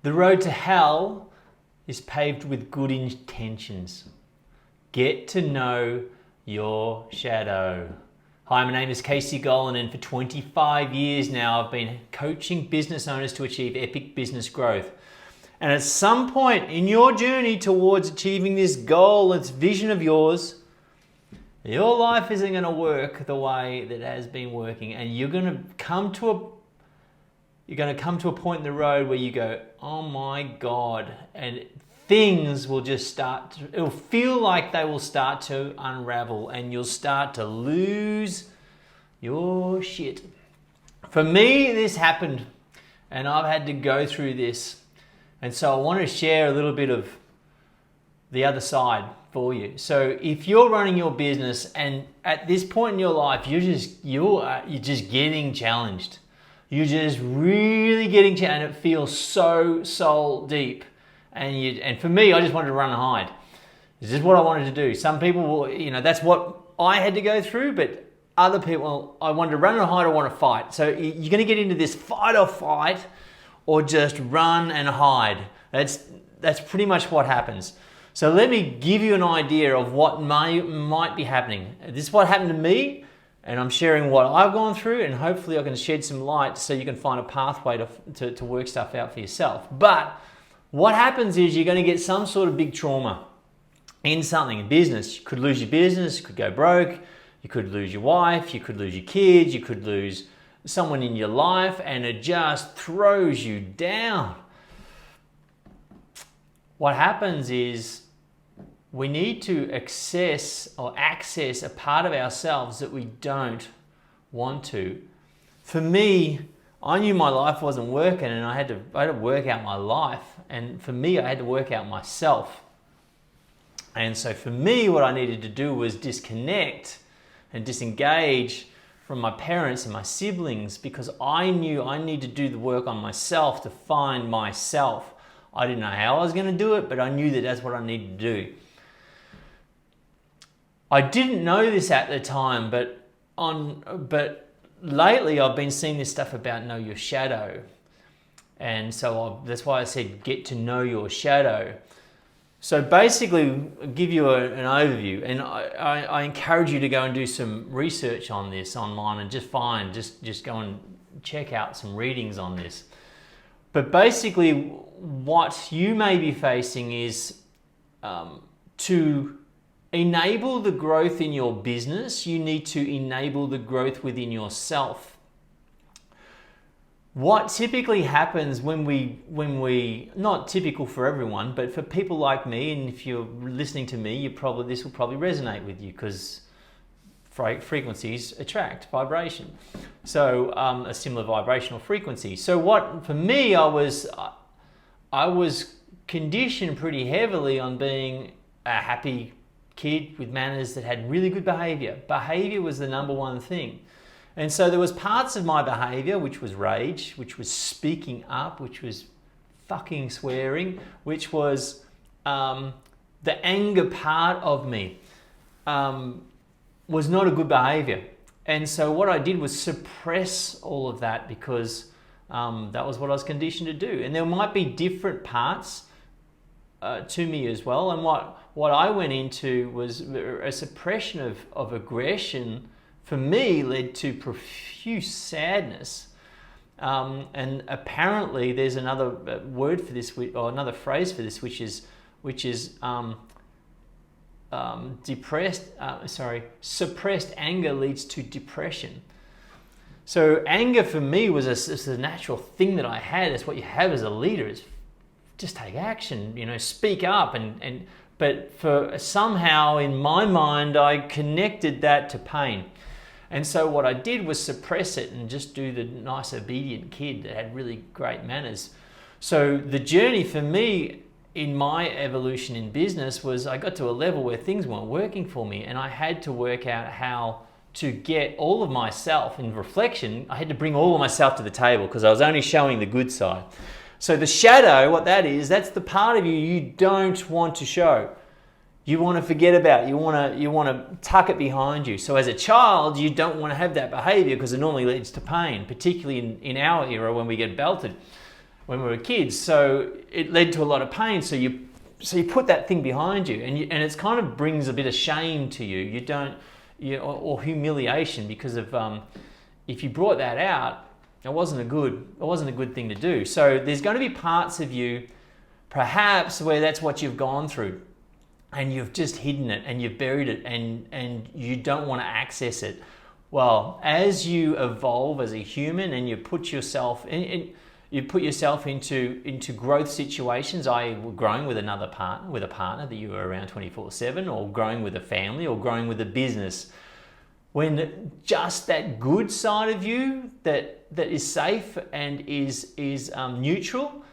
The road to hell is paved with good intentions. Get to know your shadow. Hi, my name is Gollan, and for 25 years now, I've been coaching business owners to achieve epic business growth. And at some point in your journey towards achieving this goal, this vision of yours, your life isn't going to work the way that it has been working, and you're going to come to a point in the road where you go, oh my God, and things will just start it'll feel like they will start to unravel, and you'll start to lose your shit. For me, this happened, and I've had to go through this. And so I want to share a little bit of the other side for you. So if you're running your business and at this point in your life, you're just getting challenged. You're just really getting challenged, and it feels so soul deep. And for me, I just wanted to run and hide. This is what I wanted to do. Some people will, that's what I had to go through, but other people, I wanted to run and hide or want to fight. So you're going to get into this fight or flight, or just run and hide. That's pretty much what happens. So let me give you an idea of what might be happening. This is what happened to me, and I'm sharing what I've gone through, and hopefully I can shed some light so you can find a pathway to work stuff out for yourself. But what happens is you're going to get some sort of big trauma in something, in business. You could lose your business, you could go broke, you could lose your wife, you could lose your kids, you could lose someone in your life, and it just throws you down. What happens is we need to access a part of ourselves that we don't want to. For me, I knew my life wasn't working, and I had to work out my life. And for me, I had to work out myself. And so for me, what I needed to do was disconnect and disengage from my parents and my siblings, because I knew I needed to do the work on myself to find myself. I didn't know how I was going to do it, but I knew that that's what I needed to do. I didn't know this at the time, but lately I've been seeing this stuff about know your shadow. And so that's why I said get to know your shadow. So basically, I'll give you an overview, and I encourage you to go and do some research on this online, and just go and check out some readings on this. But basically, what you may be facing is to enable the growth in your business, you need to enable the growth within yourself. What typically happens when we, not typical for everyone, but for people like me, and if you're listening to me, this will probably resonate with you, because frequencies attract vibration. So a similar vibrational frequency. So for me, I was conditioned pretty heavily on being a happy kid with manners that had really good behavior. Behavior was the number one thing. And so there was parts of my behavior, which was rage, which was speaking up, which was fucking swearing, which was the anger part of me, was not a good behavior. And so what I did was suppress all of that, because that was what I was conditioned to do. And there might be different parts to me as well. And what I went into was a suppression of aggression. For me, led to profuse sadness. And apparently there's another word for this, or another phrase for this, which is suppressed anger leads to depression. So anger for me was a natural thing that I had. It's what you have as a leader, is just take action, speak up. But for somehow in my mind, I connected that to pain. And so what I did was suppress it and just do the nice, obedient kid that had really great manners. So the journey for me in my evolution in business was I got to a level where things weren't working for me, and I had to work out how to get all of myself in reflection. I had to bring all of myself to the table, because I was only showing the good side. So the shadow, what that is, that's the part of you don't want to show. You want to forget about it. You want to tuck it behind you. So as a child, you don't want to have that behavior, because it normally leads to pain, particularly in our era when we get belted. when we were kids. So it led to a lot of pain. So you put that thing behind you, and it's kind of brings a bit of shame to you. You don't, or humiliation, because of if you brought that out, it wasn't a good thing to do. So there's going to be parts of you, perhaps, where that's what you've gone through, and you've just hidden it and you've buried it, and you don't want to access it. Well, as you evolve as a human and you put yourself into growth situations, i.e. growing with a partner that you are around 24/7, or growing with a family, or growing with a business, when just that good side of you that is safe and is neutral,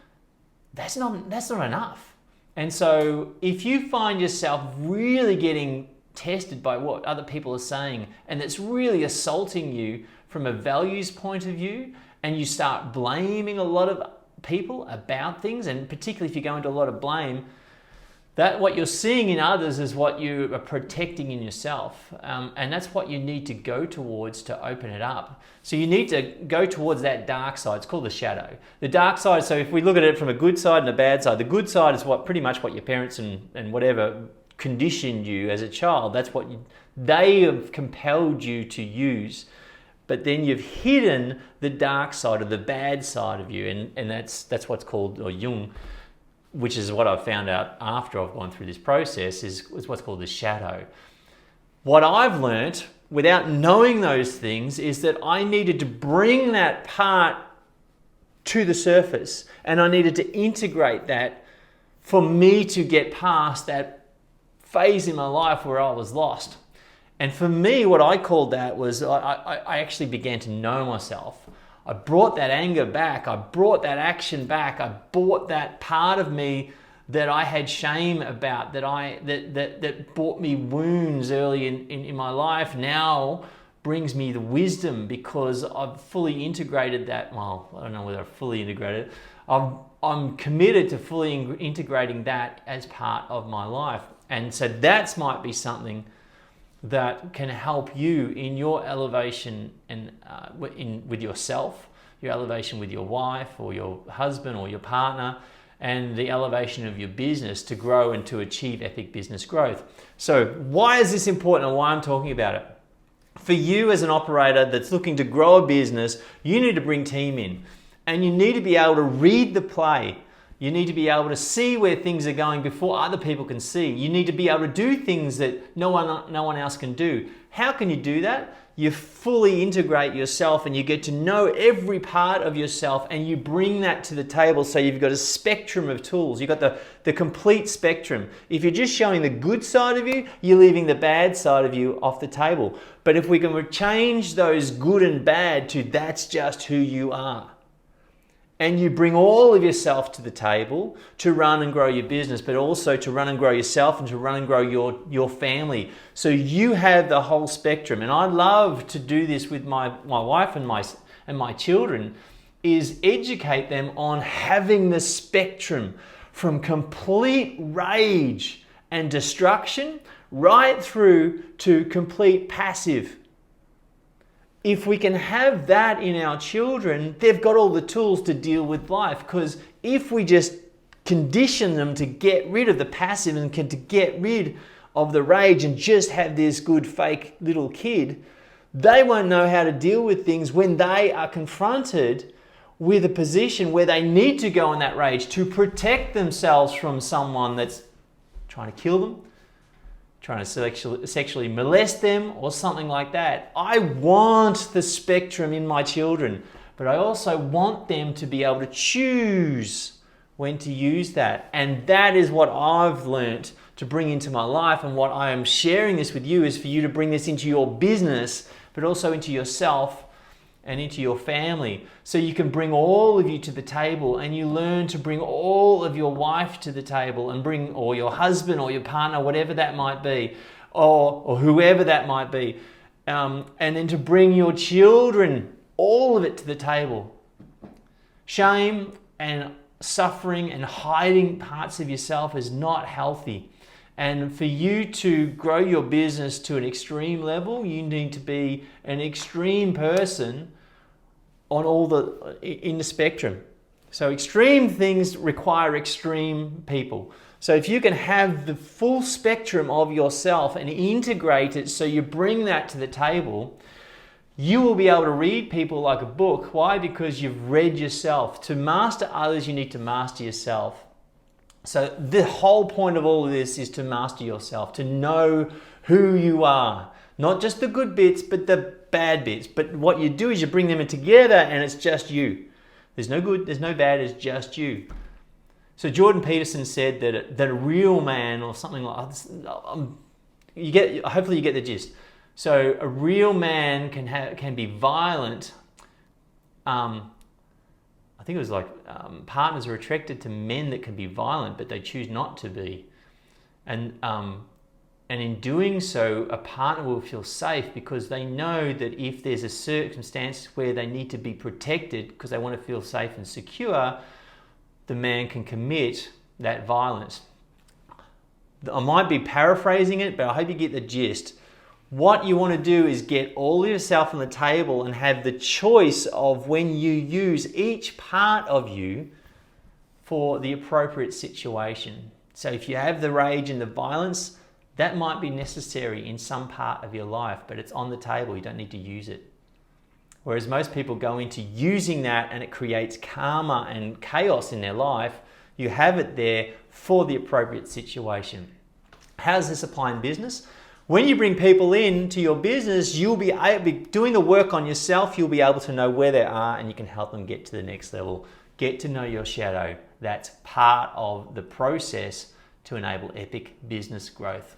that's not enough. And so if you find yourself really getting tested by what other people are saying, and it's really assaulting you from a values point of view, and you start blaming a lot of people about things, and particularly if you go into a lot of blame, that what you're seeing in others is what you are protecting in yourself, and that's what you need to go towards to open it up. So you need to go towards that dark side. It's called the shadow. The dark side, so if we look at it from a good side and a bad side, the good side is pretty much what your parents and whatever conditioned you as a child. That's what they have compelled you to use. But then you've hidden the dark side, or the bad side of you, and that's what's called, or Jung, which is what I've found out after I've gone through this process, is what's called the shadow. What I've learnt without knowing those things is that I needed to bring that part to the surface, and I needed to integrate that for me to get past that phase in my life where I was lost. And for me, what I called that was I actually began to know myself. I brought that anger back. I brought that action back. I brought that part of me that I had shame about, that brought me wounds early in my life, now brings me the wisdom, because I've fully integrated that. Well, I don't know whether I've fully integrated it. I'm committed to fully integrating that as part of my life. And so that might be something that can help you in your elevation and with yourself, your elevation with your wife or your husband or your partner, and the elevation of your business to grow and to achieve epic business growth. So why is this important, and why I'm talking about it? For you as an operator that's looking to grow a business, you need to bring team in, and you need to be able to read the play. You need to be able to see where things are going before other people can see. You need to be able to do things that no one else can do. How can you do that? You fully integrate yourself, and you get to know every part of yourself, and you bring that to the table. So you've got a spectrum of tools. You've got the complete spectrum. If you're just showing the good side of you, you're leaving the bad side of you off the table. But if we can change those good and bad to that's just who you are, and you bring all of yourself to the table to run and grow your business, but also to run and grow yourself and to run and grow your family. So you have the whole spectrum. And I love to do this with my wife and my children, is educate them on having the spectrum from complete rage and destruction right through to complete passive. If we can have that in our children, they've got all the tools to deal with life. Because if we just condition them to get rid of the passive and to get rid of the rage and just have this good fake little kid, they won't know how to deal with things when they are confronted with a position where they need to go in that rage to protect themselves from someone that's trying to kill them, trying to sexually molest them, or something like that. I want the spectrum in my children, but I also want them to be able to choose when to use that. And that is what I've learnt to bring into my life, and what I am sharing this with you is for you to bring this into your business, but also into yourself and into your family. So you can bring all of you to the table, and you learn to bring all of your wife to the table, and bring, or your husband or your partner, whatever that might be, or whoever that might be. And then to bring your children, all of it to the table. Shame and suffering and hiding parts of yourself is not healthy. And for you to grow your business to an extreme level, you need to be an extreme person on in the spectrum. So extreme things require extreme people. So if you can have the full spectrum of yourself and integrate it so you bring that to the table, you will be able to read people like a book. Why? Because you've read yourself. To master others, you need to master yourself. So the whole point of all of this is to master yourself, to know who you are. Not just the good bits, but the bad bits. But what you do is you bring them in together and it's just you. There's no good, there's no bad, it's just you. So Jordan Peterson said that a real man, or something like this, hopefully you get the gist. So a real man can be violent. I think it was like partners are attracted to men that can be violent, but they choose not to be. And in doing so, a partner will feel safe because they know that if there's a circumstance where they need to be protected because they want to feel safe and secure, the man can commit that violence. I might be paraphrasing it, but I hope you get the gist. What you want to do is get all of yourself on the table and have the choice of when you use each part of you for the appropriate situation. So if you have the rage and the violence, that might be necessary in some part of your life, but it's on the table. You don't need to use it. Whereas most people go into using that and it creates karma and chaos in their life. You have it there for the appropriate situation. How does this apply in business? When you bring people into your business, you'll be doing the work on yourself. You'll be able to know where they are and you can help them get to the next level. Get to know your shadow. That's part of the process to enable epic business growth.